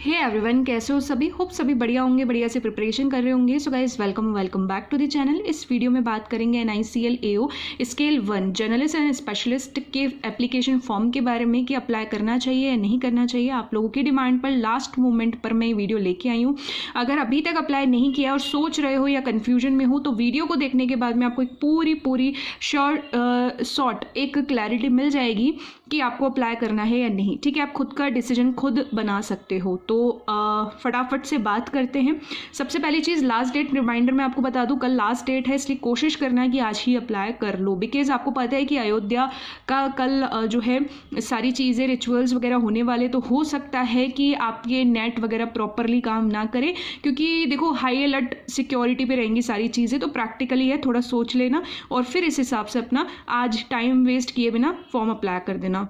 Hey everyone, कैसे हो सभी? होप सभी बढ़िया होंगे, बढ़िया से प्रिपरेशन कर रहे होंगे। So guys, welcome back to the channel. इस वीडियो में बात करेंगे NICL AO scale 1 journalist and specialist के एप्लीकेशन फॉर्म के बारे में कि अप्लाई करना चाहिए या नहीं करना चाहिए। आप लोगों की डिमांड पर लास्ट मोमेंट पर मैं ये वीडियो लेके आई हूँ। अगर अभी तक अप्लाई नहीं किया और सोच रहे हो या कन्फ्यूजन में हो तो वीडियो को देखने के बाद में आपको एक पूरी शॉर्ट एक क्लैरिटी मिल जाएगी कि आपको अप्लाई करना है या नहीं। ठीक है, आप खुद का डिसीजन खुद बना सकते हो। तो फटाफट से बात करते हैं। सबसे पहली चीज़, लास्ट डेट रिमाइंडर मैं आपको बता दूं, कल लास्ट डेट है, इसलिए कोशिश करना है कि आज ही अप्लाई कर लो। बिकॉज आपको पता है कि अयोध्या का कल जो है सारी चीज़ें रिचुअल्स वगैरह होने वाले, तो हो सकता है कि आपके नेट वगैरह प्रॉपरली काम ना करे, क्योंकि देखो हाई अलर्ट सिक्योरिटी पे रहेंगी सारी चीज़ें। तो प्रैक्टिकली है, थोड़ा सोच लेना और फिर इस हिसाब से अपना आज टाइम वेस्ट किए बिना फॉर्म अप्लाई कर देना।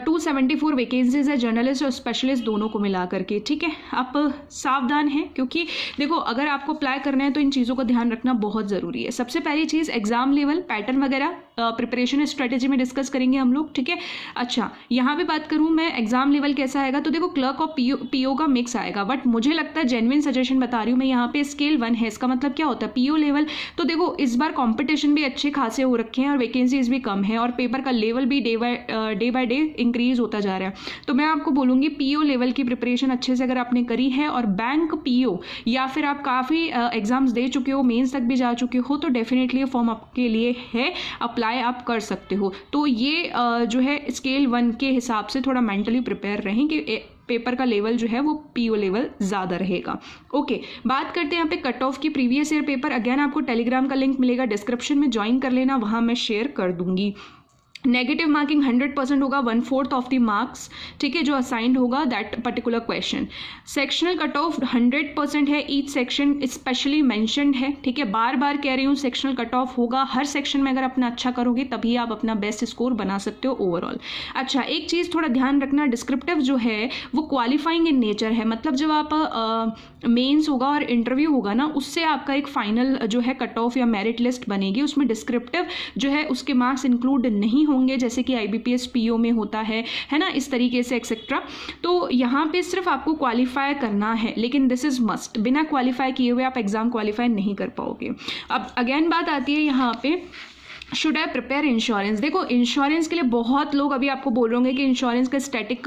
274 वैकेंसीज है जर्नलिस्ट और स्पेशलिस्ट दोनों को मिला करके। ठीक है, आप सावधान हैं, क्योंकि देखो अगर आपको अप्लाई करना है तो इन चीज़ों का ध्यान रखना बहुत ज़रूरी है। सबसे पहली चीज़, एग्जाम लेवल पैटर्न वगैरह प्रिपरेशन स्ट्रेटेजी में डिस्कस करेंगे हम लोग। ठीक है, अच्छा यहाँ पे बात करूँ मैं, एग्जाम लेवल कैसा आएगा तो देखो क्लर्क और PO का मिक्स आएगा, बट मुझे लगता है जेन्युइन सजेशन बता रही हूँ मैं, यहाँ पे स्केल 1 है। इसका मतलब क्या होता है, PO लेवल। तो देखो इस बार कॉम्पिटिशन भी अच्छे खासे हो रखे हैं और वैकेंसीज भी कम है और पेपर का लेवल भी डे बाय डे इंक्रीज होता जा रहा है। तो मैं आपको बोलूँगी PO लेवल की प्रिपरेशन अच्छे से अगर आपने करी है और बैंक PO या फिर आप काफ़ी एग्जाम्स दे चुके हो, मेंस तक भी जा चुके हो, तो डेफिनेटली ये फॉर्म आपके लिए है, अप्लाई आप कर सकते हो। तो ये जो है स्केल 1 के हिसाब से थोड़ा मेंटली प्रिपेयर रहें कि पेपर का लेवल जो है वो PO लेवल ज़्यादा रहेगा। ओके, बात करते हैं यहाँ पे कट ऑफ की। प्रीवियस ईयर पेपर अगेन आपको टेलीग्राम का लिंक मिलेगा डिस्क्रिप्शन में, ज्वाइन कर लेना, वहाँ मैं शेयर कर दूंगी। नेगेटिव मार्किंग 100% होगा, 1/4 ऑफ द मार्क्स, ठीक है, जो असाइंड होगा that particular question. Sectional cut off 100% है, ईच सेक्शन स्पेशली मेंशन्ड है। ठीक है, बार बार कह रही हूँ सेक्शनल कट ऑफ होगा हर सेक्शन में। अगर अपना अच्छा करोगे तभी आप अपना बेस्ट स्कोर बना सकते हो ओवरऑल। अच्छा, एक चीज़ थोड़ा ध्यान रखना, डिस्क्रिप्टिव जो है वो क्वालिफाइंग इन नेचर है। मतलब जब आप मेंस होगा और इंटरव्यू होगा ना, उससे आपका एक फाइनल जो है कट ऑफ या मेरिट लिस्ट बनेगी, उसमें डिस्क्रिप्टिव जो है उसके मार्क्स इंक्लूड नहीं होंगे, जैसे कि IBPS PO में होता है ना, इस तरीके से एक्सेट्रा। तो यहाँ पे सिर्फ आपको क्वालिफाई करना है, लेकिन दिस इज मस्ट, बिना क्वालिफाई किए हुए आप एग्जाम क्वालिफाई नहीं कर पाओगे। अब अगेन बात आती है यहाँ पे, शुड आई प्रिपेयर इंश्योरेंस। देखो इंश्योरेंस के लिए बहुत लोग अभी आपको बोल रहे होंगे कि इंश्योरेंस का स्टैटिक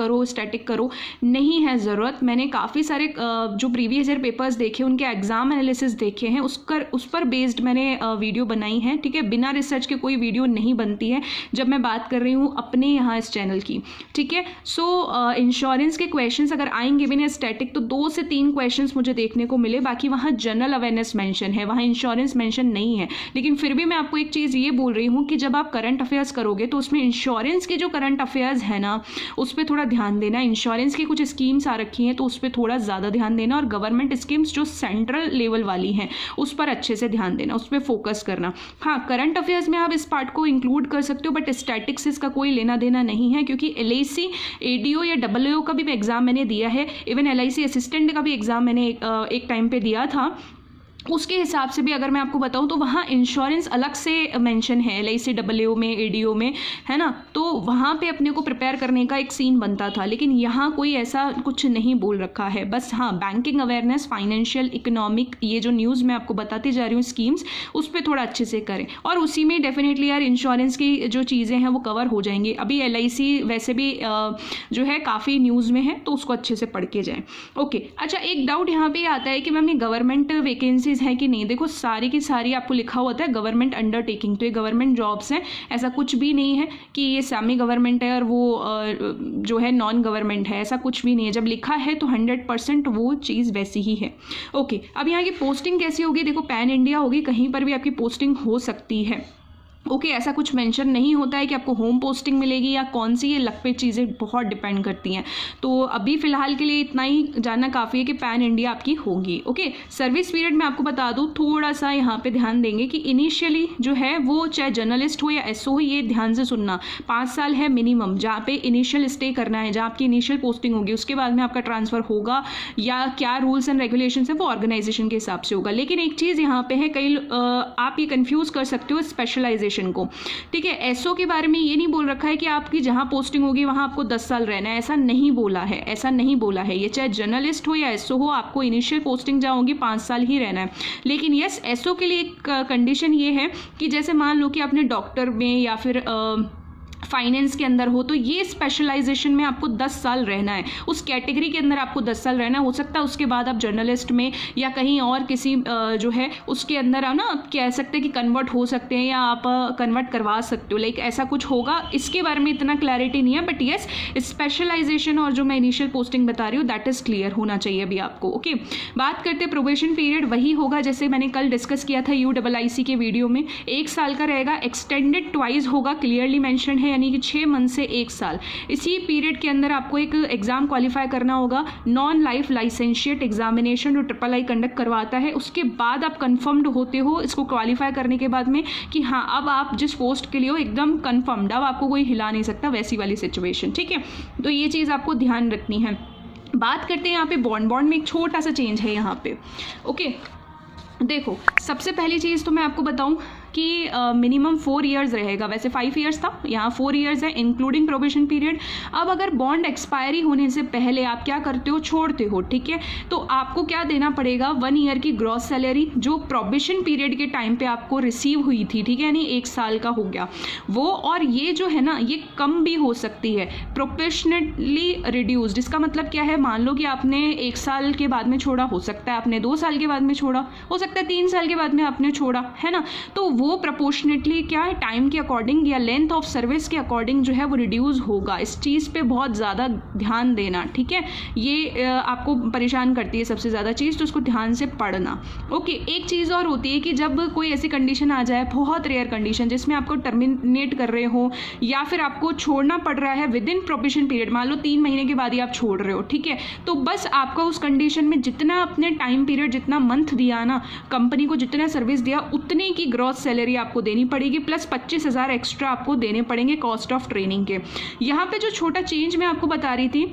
करो, नहीं है ज़रूरत। मैंने काफ़ी सारे जो प्रीवियस ईयर पेपर्स देखे, उनके एग्जाम एनालिसिस देखे हैं, उस पर बेस्ड मैंने वीडियो बनाई है। ठीक है, बिना रिसर्च के कोई वीडियो नहीं बनती है जब मैं बात कर रही हूँ अपने यहाँ इस चैनल की। ठीक है, सो इंश्योरेंस के क्वेश्चन अगर आएंगे बिना स्टैटिक तो 2 से 3 क्वेश्चन मुझे देखने को मिले, बाकी वहाँ जनरल अवेयरनेस मेंशन है, वहाँ इंश्योरेंस मेंशन नहीं है। लेकिन फिर भी मैं आपको एक चीज़ ये बोल रही हूँ कि जब आप करंट अफेयर्स करोगे तो उसमें इंश्योरेंस के जो करंट अफेयर्स है ना, उस पर थोड़ा ध्यान देना। इंश्योरेंस की कुछ स्कीम्स आ रखी हैं तो उस पर थोड़ा ज़्यादा ध्यान देना, और गवर्नमेंट स्कीम्स जो सेंट्रल लेवल वाली हैं उस पर अच्छे से ध्यान देना, उस पर फोकस करना। हाँ, करंट अफेयर्स में आप इस पार्ट को इंक्लूड कर सकते हो, बट स्टैटिक्स इसका कोई लेना देना नहीं है, क्योंकि LIC ADO या AAO का भी एग्जाम मैंने दिया है, इवन LIC असिस्टेंट का भी एग्जाम मैंने एक टाइम पे दिया था। उसके हिसाब से भी अगर मैं आपको बताऊं तो वहाँ इंश्योरेंस अलग से मेंशन है, LIC AAO में ADO में, है ना। तो वहाँ पे अपने को प्रिपेयर करने का एक सीन बनता था, लेकिन यहाँ कोई ऐसा कुछ नहीं बोल रखा है। बस हाँ, बैंकिंग अवेयरनेस, फाइनेंशियल, इकोनॉमिक, ये जो न्यूज़ मैं आपको बताती जा रही हूँ स्कीम्स, उस पर थोड़ा अच्छे से करें, और उसी में डेफिनेटली यार इंश्योरेंस की जो चीज़ें हैं वो कवर हो जाएंगी। अभी LIC वैसे भी जो है काफ़ी न्यूज़ में है, तो उसको अच्छे से पढ़ के जाएँ। ओके, अच्छा, एक डाउट यहाँ पे आता है कि मैम ये गवर्नमेंट वैकेंसीज है कि नहीं। देखो सारी की सारी आपको लिखा होता है गवर्नमेंट अंडरटेकिंग, तो ये गवर्नमेंट जॉब्स हैं, ऐसा कुछ भी नहीं है कि ये सेमी गवर्नमेंट है और वो जो है नॉन गवर्नमेंट है, ऐसा कुछ भी नहीं है। जब लिखा है तो 100% वो चीज़ वैसी ही है। ओके, अब यहाँ की पोस्टिंग कैसी होगी, देखो पैन इंडिया होगी, कहीं पर भी आपकी पोस्टिंग हो सकती है। ओके, ऐसा कुछ मेंशन नहीं होता है कि आपको होम पोस्टिंग मिलेगी या कौन सी, ये लक पे चीज़ें बहुत डिपेंड करती हैं। तो अभी फ़िलहाल के लिए इतना ही जानना काफ़ी है कि पैन इंडिया आपकी होगी। ओके, सर्विस पीरियड में आपको बता दूँ, थोड़ा सा यहाँ पे ध्यान देंगे कि इनिशियली जो है वो चाहे जर्नलिस्ट हो या SO हो, ये ध्यान से सुनना, 5 साल है मिनिमम जहाँ पे इनिशियल स्टे करना है, जहाँ आपकी इनिशियल पोस्टिंग होगी। उसके बाद में आपका ट्रांसफ़र होगा या क्या रूल्स एंड रेगुलेशन है वो ऑर्गेनाइजेशन के हिसाब से होगा। लेकिन एक चीज़ यहाँ पे है, कई आप ये कन्फ्यूज़ कर सकते हो स्पेशलाइजेशन प्रोफेशन को, ठीक है। एसओ के बारे में ये नहीं बोल रखा है कि आपकी जहाँ पोस्टिंग होगी वहाँ आपको 10 साल रहना है, ऐसा नहीं बोला है, ऐसा नहीं बोला है। ये चाहे जर्नलिस्ट हो या एसओ हो, आपको इनिशियल पोस्टिंग जहाँ होगी 5 साल ही रहना है। लेकिन यस, एसओ के लिए एक कंडीशन ये है कि जैसे मान लो कि आपने डॉक्टर में या फिर फाइनेंस के अंदर हो, तो ये स्पेशलाइजेशन में आपको 10 साल रहना है, उस कैटेगरी के अंदर आपको 10 साल रहना है। हो सकता है उसके बाद आप जर्नलिस्ट में या कहीं और किसी जो है उसके अंदर ना आप कह सकते हैं कि कन्वर्ट हो सकते हैं या आप कन्वर्ट करवा सकते हो, लाइक ऐसा कुछ होगा। इसके बारे में इतना क्लैरिटी नहीं है, बट येस स्पेशलाइजेशन और जो मैं इनिशियल पोस्टिंग बता रही हूँ दैट इज़ क्लियर होना चाहिए अभी आपको। ओके, बात करते हैं प्रोबेशन पीरियड, वही होगा जैसे मैंने कल डिस्कस किया था UIIC के वीडियो में, 1 साल का रहेगा, एक्सटेंडेड ट्वाइस होगा, क्लियरली मेंशन है, यानी कि 6 मंथ से 1 साल। इसी पीरियड के अंदर आपको एक एग्जाम क्वालिफाई करना होगा, नॉन लाइफ लाइसेंशिएट एग्जामिनेशन जो III कंडक्ट करवाता है। उसके बाद आप कंफर्म्ड होते हो इसको क्वालिफाई करने के बाद में कि हाँ अब आप जिस पोस्ट के लिए हो एकदम कंफर्म्ड, अब आपको कोई हिला नहीं सकता, वैसी वाली सिचुएशन, ठीक है। तो ये चीज़ आपको ध्यान रखनी है। बात करते हैं यहाँ पे बॉन्ड में एक छोटा सा चेंज है यहाँ पे। ओके, देखो सबसे पहली चीज़ तो मैं आपको बताऊं कि मिनिमम 4 इयर्स रहेगा, वैसे 5 इयर्स था, यहाँ 4 इयर्स है इंक्लूडिंग प्रोबेशन पीरियड। अब अगर बॉन्ड एक्सपायरी होने से पहले आप क्या करते हो, छोड़ते हो, ठीक है, तो आपको क्या देना पड़ेगा, 1 ईयर की ग्रॉस सैलरी जो प्रोबेशन पीरियड के टाइम पे आपको रिसीव हुई थी, ठीक है, यानी 1 साल का हो गया वो। और ये जो है ना ये कम भी हो सकती है, प्रोपोर्शनेटली रिड्यूस्ड। इसका मतलब क्या है, मान लो कि आपने 1 साल के बाद में छोड़ा, हो सकता है आपने 2 साल के बाद में छोड़ा, हो सकता है 3 साल के बाद में आपने छोड़ा, है ना, तो वो प्रोपोर्शनेटली क्या है, टाइम के अकॉर्डिंग या लेंथ ऑफ सर्विस के अकॉर्डिंग जो है वो रिड्यूस होगा। इस चीज़ पे बहुत ज़्यादा ध्यान देना, ठीक है, ये आपको परेशान करती है सबसे ज़्यादा चीज़, तो उसको ध्यान से पढ़ना। ओके, एक चीज़ और होती है कि जब कोई ऐसी कंडीशन आ जाए, बहुत रेयर कंडीशन जिसमें आपको टर्मिनेट कर रहे हो या फिर आपको छोड़ना पड़ रहा है विद इन प्रोबेशन पीरियड, मान लो 3 महीने के बाद ही आप छोड़ रहे हो, ठीक है, तो बस आपका उस कंडीशन में जितना अपने टाइम पीरियड, जितना मंथ दिया ना कंपनी को, जितना सर्विस दिया, उतने की ग्रॉस सैलरी आपको देनी पड़ेगी, प्लस 25,000 एक्स्ट्रा आपको देने पड़ेंगे कॉस्ट ऑफ ट्रेनिंग के। यहाँ पे जो छोटा चेंज मैं आपको बता रही थी,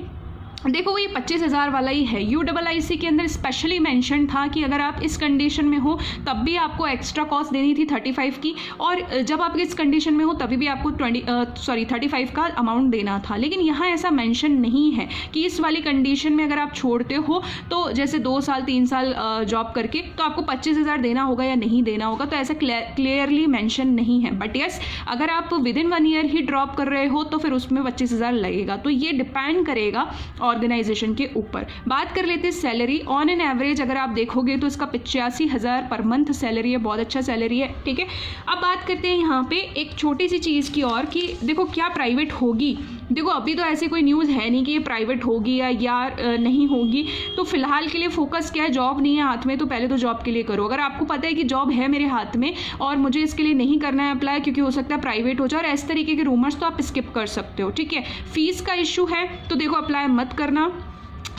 देखो वो ये 25,000 वाला ही है। UIIC के अंदर स्पेशली मेंशन था कि अगर आप इस कंडीशन में हो तब भी आपको एक्स्ट्रा कॉस्ट देनी थी 35 की, और जब आप इस कंडीशन में हो तभी भी आपको 35 का अमाउंट देना था। लेकिन यहाँ ऐसा मेंशन नहीं है कि इस वाली कंडीशन में अगर आप छोड़ते हो तो जैसे 2 साल 3 साल जॉब करके तो आपको 25,000 देना होगा या नहीं देना होगा, तो ऐसा क्लियरली मेंशन नहीं है। बट यस, अगर आप with in 1 year he drop कर रहे हो तो फिर उसमें 25,000 लगेगा, तो ये डिपेंड करेगा ऑर्गेनाइजेशन के ऊपर। बात कर लेते हैं सैलरी। ऑन एन एवरेज अगर आप देखोगे तो इसका 85,000 पर मंथ सैलरी है, बहुत अच्छा सैलरी है, ठीक है। अब बात करते हैं यहाँ पे एक छोटी सी चीज़ की और, कि देखो क्या प्राइवेट होगी। देखो अभी तो ऐसी कोई न्यूज़ है नहीं कि ये प्राइवेट होगी या नहीं होगी, तो फिलहाल के लिए फोकस क्या है, जॉब नहीं है हाथ में तो पहले तो जॉब के लिए करो। अगर आपको पता है कि जॉब है मेरे हाथ में और मुझे इसके लिए नहीं करना है अप्लाई क्योंकि हो सकता है प्राइवेट हो जाए और इस तरीके के रूमर्स, तो आप स्किप कर सकते हो, ठीक है। फीस का इशू है तो देखो अप्लाई मत करना,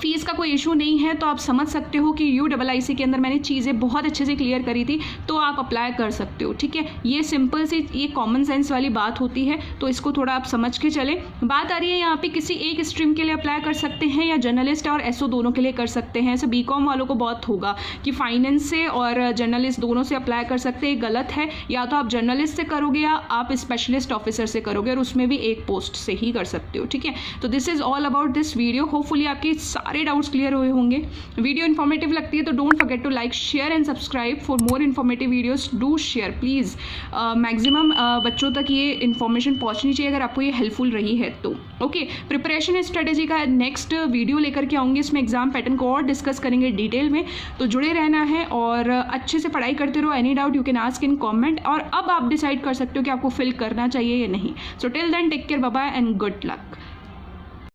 फीस का कोई इशू नहीं है तो आप समझ सकते हो कि UIIC के अंदर मैंने चीज़ें बहुत अच्छे से क्लियर करी थी, तो आप अप्लाई कर सकते हो, ठीक है। ये सिंपल सी, ये कॉमन सेंस वाली बात होती है, तो इसको थोड़ा आप समझ के चलें। बात आ रही है यहाँ पे किसी एक स्ट्रीम के लिए अप्लाई कर सकते हैं या जर्नलिस्ट और एसओ दोनों के लिए कर सकते हैं। ऐसे BCom वालों को बहुत होगा कि फाइनेंस से और जर्नलिस्ट दोनों से अप्लाई कर सकते हैं, गलत है। या तो आप जर्नलिस्ट से करोगे या आप स्पेशलिस्ट ऑफिसर से करोगे, और उसमें भी एक पोस्ट से ही कर सकते हो, ठीक है। तो this is all about this video. Hopefully आपकी सारे डाउट्स क्लियर हुए होंगे। वीडियो इन्फॉर्मेटिव लगती है तो don't forget to like, share and subscribe for more informative videos. Do share please, maximum बच्चों तक ये इन्फॉर्मेशन पहुंचनी चाहिए अगर आपको ये हेल्पफुल रही है तो। ओके, प्रिपरेशन स्ट्रेटेजी का नेक्स्ट वीडियो लेकर के आऊँगी, इसमें एग्जाम पैटर्न को और डिस्कस करेंगे डिटेल में, तो जुड़े रहना है और अच्छे से पढ़ाई करते रहो। Any doubt you can ask in comment, और अब आप डिसाइड कर सकते हो कि आपको फिल करना चाहिए या नहीं। So till then take care, bye bye and good luck.